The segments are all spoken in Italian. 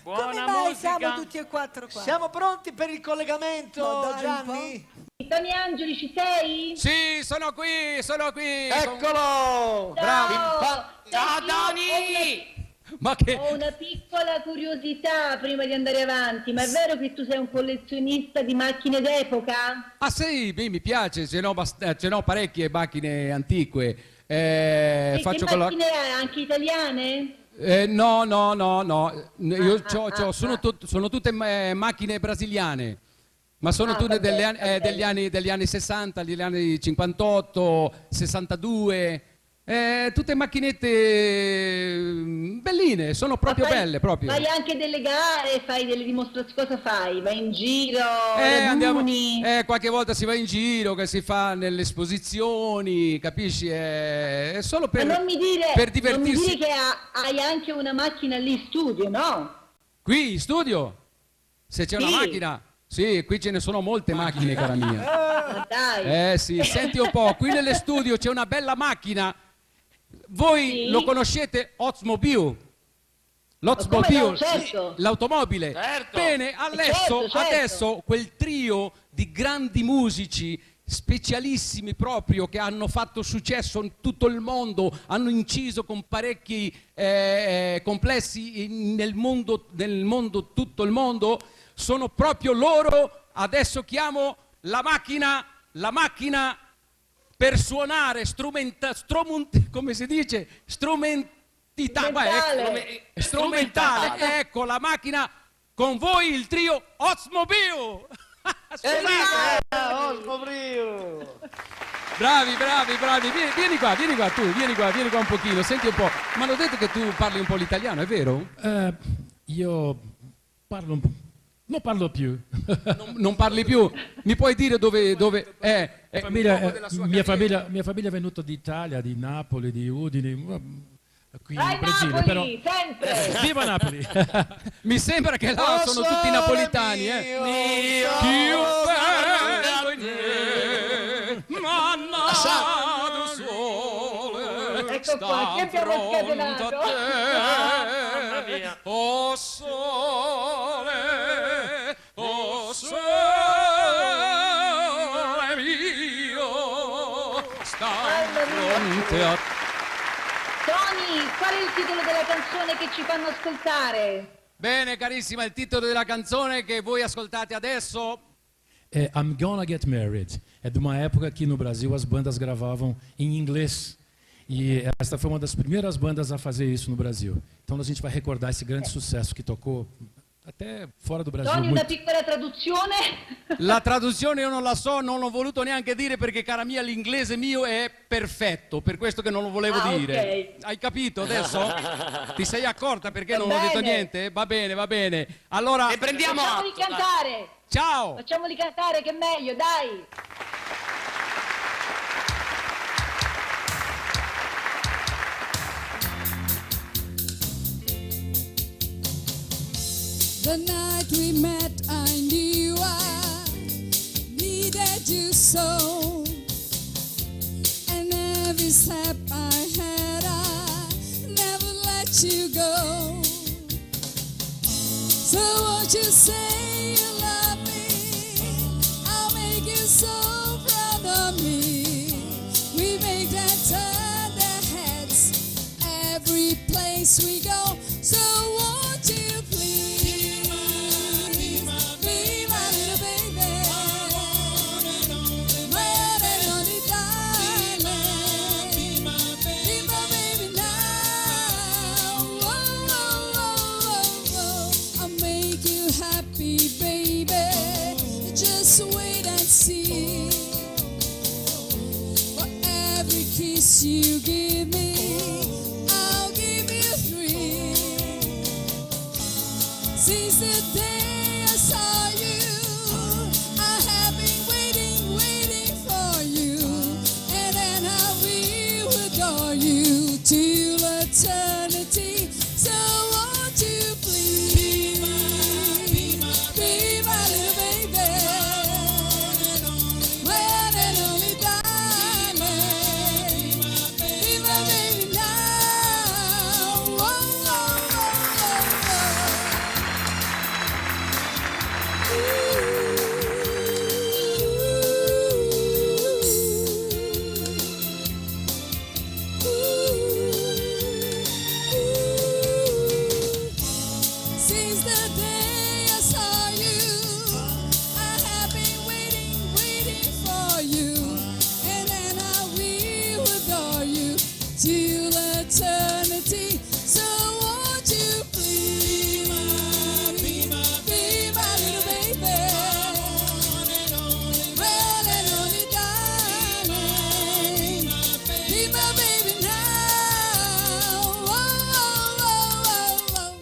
Buona Come mai musica. siamo tutti e quattro qua? Siamo pronti per il collegamento, Ma dai, Gianni? Tony Angeli, ci sei? Sì, sono qui, sono qui. Eccolo! Bravi. Ciao, Senti, Tony! Ma che... Ho una piccola curiosità prima di andare avanti, ma è vero che tu sei un collezionista di macchine d'epoca? Ah sì, mi piace, ce n'ho parecchie macchine antiche. E Faccio che macchine hai? Anche italiane? No. Io sono tutte macchine brasiliane, ma sono tutte vabbè. degli anni 60, degli anni 58, 62. Tutte macchinette belline, sono proprio belle proprio. Fai anche delle gare, fai delle dimostrazioni, cosa fai? Vai in giro, Andiamo, raduni? qualche volta si va in giro, che si fa nelle esposizioni, capisci? È solo per, Ma non mi dire, per non mi divertirsi. dire che hai anche una macchina lì in studio, no? Qui in studio, se c'è Sì. una macchina, sì, qui ce ne sono molte macchine, cara mia. Ma dai. Sì, senti un po', qui nelle studio c'è una bella macchina. Voi Sì. lo conoscete, Oldsmobile? Come no, certo. L'automobile. Certo. Bene, Certo. adesso quel trio di grandi musici specialissimi proprio che hanno fatto successo in tutto il mondo, hanno inciso con parecchi complessi nel mondo, tutto il mondo, sono proprio loro. Adesso chiamo la macchina per suonare come si dice? Strumentale. Ecco la macchina, con voi il trio Oldsmobile. Scoprilo! Bravi. Vieni qua un pochino, senti un po'. Mi hanno detto che tu parli un po' l'italiano, è vero? Io parlo un po'. Non parlo più. Non parli più? Mi puoi dire dove è? Mia famiglia è venuta d'Italia, di Napoli, di Udine, qui Vai in Brasile. Napoli, Però... sempre! Viva Napoli! Mi sembra che là sono tutti napolitani, Più bello in me, mannato sole, Ecco qua, che abbiamo sta fronte scatenato. a Mamma te. mia. Oh sole mio, sta Mamma mia. fronte a te. Tony, qual è il titolo della canzone che ci fanno ascoltare? Bene carissima, il titolo della canzone che voi ascoltate adesso I'm Gonna Get Married. É de uma época que no Brasil as bandas gravavam em inglês. E esta foi uma das primeiras bandas a fazer isso no Brasil. Então a gente vai recordar esse grande sucesso que tocou até fora do Brasil. Tony, una Muito. piccola traduzione? La traduzione io non la so, non l'ho voluto neanche dire perché cara mia l'inglese mio è perfetto, per questo che non lo volevo dire. Ok. Hai capito adesso? Ti sei accorta perché Va non ho detto bene. niente? Va bene. Allora, E prendiamo Facciamoli atto, dai. cantare! ciao! Facciamoli cantare che è meglio, dai! The night we met, I knew I needed you so. And every step I had, I never let you go. So won't you say you love me? I'll make you so proud of me. We make them turn their heads every place we go. So won't you please be my little baby, my one and only darling, be my baby now. I'll make you happy, baby. Just wait and see. For every kiss you give me, I'll give you 3. Since the day I saw you, I have been waiting for you. And then I will adore you till eternity. So won't you please be my little baby, my one and only darling, be my baby now. Since the day I saw you, I have been waiting for you, and then I will adore you till eternity. So won't you please be my little baby, well and only darling, be my baby now. Oh, oh, oh, oh, oh.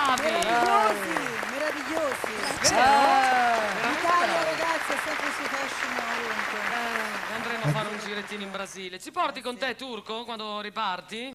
Bravi. Meravigliosi. Eh. L'Italia, ragazzi, è sempre su fashion ovunque. Andremo a fare un girettino in Brasile. Ci porti con te, Turco, quando riparti?